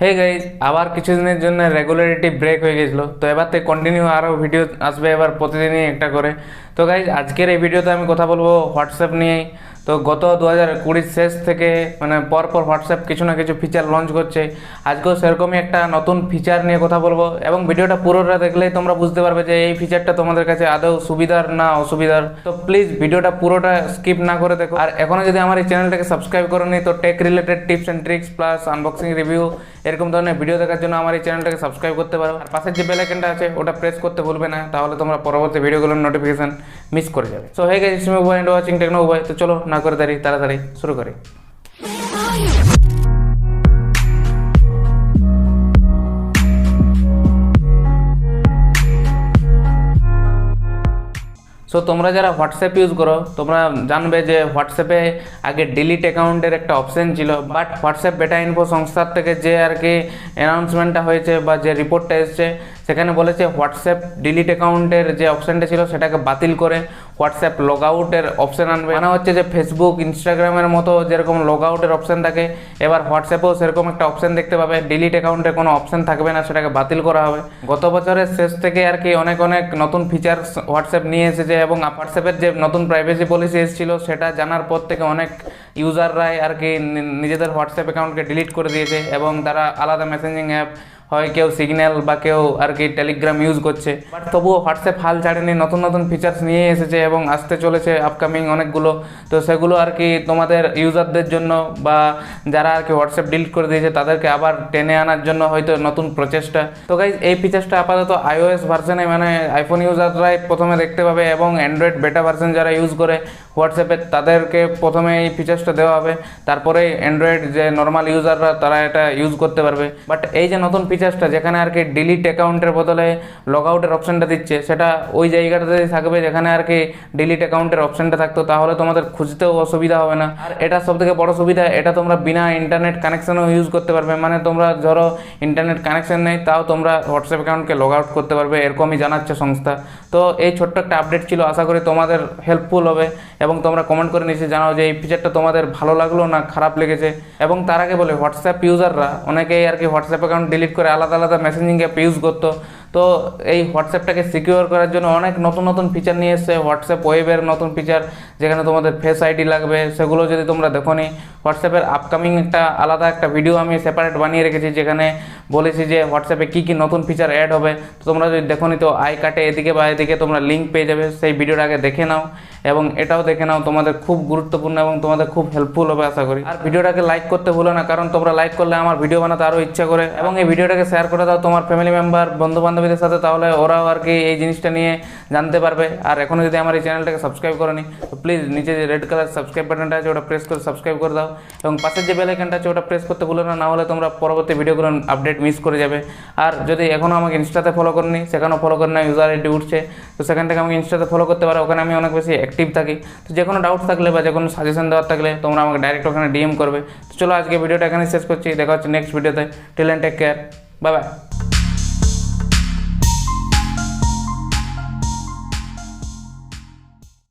Hey guys, আবার কিছুদিনের জন্য রেগুলারিটি ব্রেক হয়ে গেছিলো, তো এবার থেকে কন্টিনিউ আরও ভিডিও আসবে এবার প্রতিদিনই একটা করে। তো গাইজ আজকের এই ভিডিওতে আমি কথা বলবো হোয়াটসঅ্যাপ নিয়েই। তো গত 2020 শেষ থেকে পরপর হোয়াটসঅ্যাপ কিছু না কিছু ফিচার লঞ্চ করছে। আজকেও সেরকমই একটা নতুন ফিচার নিয়ে কথা বলবো এবং ভিডিওটা পুরোটা দেখলেই তোমরা বুঝতে পারবে যে এই ফিচারটা তোমাদের কাছে আদৌ সুবিধার না অসুবিধার। তো প্লিজ ভিডিওটা পুরোটা স্কিপ না করে দেখো। আর এখনও যদি আমার এই চ্যানেলটাকে সাবস্ক্রাইব করোনি, তো tech related tips and tricks plus unboxing review এরকম ধরনের ভিডিও দেখার জন্য আমার এই চ্যানেলটাকে সাবস্ক্রাইব করতে পারো। আর পাশের যে বেল আইকনটা আছে ওটা প্রেস করতে ভুলবে না, তাহলে তোমরা পরবর্তী ভিডিওগুলোর নোটিফিকেশন মিস করে যাবে। So hey guys, it's me Bubai and watching Techno Bubai. তো চলো না করে তাড়াতাড়ি শুরু করি। সো তোমরা যারা হোয়াটসঅ্যাপ ইউজ করো তোমরা জানবে যে হোয়াটসঅ্যাপে আগে ডিলিট অ্যাকাউন্টের একটা অপশান ছিল, বাট হোয়াটসঅ্যাপ বেটা ইনফো সংস্থার থেকে যে আর কি অ্যানাউন্সমেন্টটা হয়েছে বা যে রিপোর্টটা এসছে সেখানে বলেছে হোয়াটসঅ্যাপ ডিলিট অ্যাকাউন্টের যে অপশানটা ছিল সেটাকে বাতিল করে হোয়াটসঅ্যাপ লগ আউটের অপশান আনবে। মানে হচ্ছে যে ফেসবুক ইনস্টাগ্রামের মতো যেরকম লগ আউটের অপশান থাকে, এবার হোয়াটসঅ্যাপেও সেরকম একটা অপশান দেখতে পাবে। ডিলিট অ্যাকাউন্টে কোনো অপশান থাকবে না, সেটাকে বাতিল করা হবে। গত বছরের শেষ থেকে আর কি অনেক নতুন ফিচার্স হোয়াটসঅ্যাপ নিয়ে এসেছে এবং হোয়াটসঅ্যাপের যে নতুন প্রাইভেসি পলিসি এসেছিলো সেটা জানার পর থেকে অনেক ইউজাররাই আর কি নিজেদের হোয়াটসঅ্যাপ অ্যাকাউন্টকে ডিলিট করে দিয়েছে এবং তারা আলাদা মেসেঞ্জিং অ্যাপ হয় কেউ সিগন্যাল বা কেউ আর কি টেলিগ্রাম ইউজ করছে। বাট তবুও হোয়াটসঅ্যাপ হাল ছাড়েনি, নতুন নতুন ফিচার্স নিয়ে এসেছে এবং আসতে চলেছে আপকামিং অনেকগুলো। তো সেগুলো আর কি তোমাদের ইউজারদের জন্য বা যারা আর কি হোয়াটসঅ্যাপ ডিলিট করে দিয়েছে তাদেরকে আবার টেনে আনার জন্য হয়তো নতুন প্রচেষ্টা। তো গাইজ এই ফিচার্সটা আপাতত iOS ভার্সনে মানে আইফোন ইউজাররাই প্রথমে দেখতে পাবে এবং অ্যান্ড্রয়েড বেটা ভার্সন যারা ইউজ করে হোয়াটসঅ্যাপের তাদেরকে প্রথমে এই ফিচার্সটা দেওয়া হবে, তারপরে অ্যান্ড্রয়েড যে নর্মাল ইউজাররা তারা এটা ইউজ করতে পারবে। বাট এই যে নতুন ফিচার্সটা যেখানে আর কি ডিলিট অ্যাকাউন্টের বদলে লগ আউটের অপশানটা দিচ্ছে, সেটা ওই জায়গাটাতেই থাকবে যেখানে আর কি ডিলিট অ্যাকাউন্টের অপশানটা থাকতো, তাহলে তোমাদের খুঁজতেও অসুবিধা হবে না। আর এটা সবথেকে বড় সুবিধা, এটা তোমরা বিনা ইন্টারনেট কানেকশনও ইউজ করতে পারবে। মানে তোমরা ধরো ইন্টারনেট কানেকশন নেই, তাও তোমরা হোয়াটসঅ্যাপ অ্যাকাউন্টকে লগ আউট করতে পারবে, এরকমই জানাচ্ছে সংস্থা। তো এই ছোট্ট একটা আপডেট ছিল, আশা করি তোমাদের হেল্পফুল হবে এবং তোমরা কমেন্ট করে নিচে জানাও যে এই ফিচারটা তোমাদের ভালো লাগলো না খারাপ লেগেছে। এবং তার আগে বলে হোয়াটসঅ্যাপ ইউজাররা অনেকেই আর কি হোয়াটসঅ্যাপ অ্যাকাউন্ট ডিলিট করে আলাদা আলাদা মেসেঞ্জিং অ্যাপ ইউজ করতো। তো এই হোয়াটসঅ্যাপটাকে সিকিউর করার জন্য অনেক নতুন নতুন ফিচার নিয়ে এসছে। হোয়াটসঅ্যাপ ওয়েবের নতুন ফিচার যেখানে তোমাদের ফেস আইডি লাগবে, সেগুলো যদি তোমরা দেখো নি, হোয়াটসঅ্যাপের আপকামিং একটা আলাদা একটা ভিডিও আমি সেপারেট বানিয়ে রেখেছি যেখানে বলেছি যে হোয়াটসঅ্যাপে কী কী নতুন ফিচার অ্যাড হবে। তো তোমরা যদি দেখো নি তো আই কাটে এদিকে বা এদিকে তোমরা লিঙ্ক পেয়ে যাবে, সেই ভিডিওটা আগে দেখে নাও এবং এটাও দেখে নাও, তোমাদের খুব গুরুত্বপূর্ণ এবং তোমাদের খুব হেল্পফুল হবে আশা করি। আর ভিডিওটাকে লাইক করতে ভুলো না, কারণ তোমরা লাইক করলে আমার ভিডিও বানাতে আরও ইচ্ছা করে। এবং এই ভিডিওটাকে শেয়ার করে দাও তোমার ফ্যামিলি মেম্বার বন্ধু বান্ধবীদের সাথে, তাহলে ওরাও আর কি এই জিনিসটা নিয়ে জানতে পারবে। আর এখনও যদি আমার এই চ্যানেলটাকে সাবস্ক্রাইব করোনি তো প্লিজ নিচে যে রেড কালার সাবস্ক্রাইব বাটনটা আছে ওটা প্রেস করে সাবস্ক্রাইব করে দাও এবং পাশের যে বেল আইকনটা আছে ওটা প্রেস করতে ভুলো না, না হলে তোমরা পরবর্তী ভিডিওগুলোর আপডেট মিস করে যাবে। আর যদি এখনও আমাকে ইনস্টাতে ফলো করনি, সেখানেও ফলো করে না, ইউজার আইডি উঠছে, তো সেখান থেকে আমাকে ইনস্টাতে ফলো করতে পারো, ওখানে আমি অনেক বেশি অ্যাক্টিভ থাকি। তো যে কোনো ডাউট থাকলে বা যে কোনো সাজেশন দেওয়ার থাকলে তোমরা আমাকে ডাইরেক্ট ওখানে ডিএম করবে। তো চলো আজকে ভিডিওটা এখানে শেষ করছি, দেখা হচ্ছে নেক্সট ভিডিওতে। টিল এন্ড টেক কেয়ার, বাই বাই।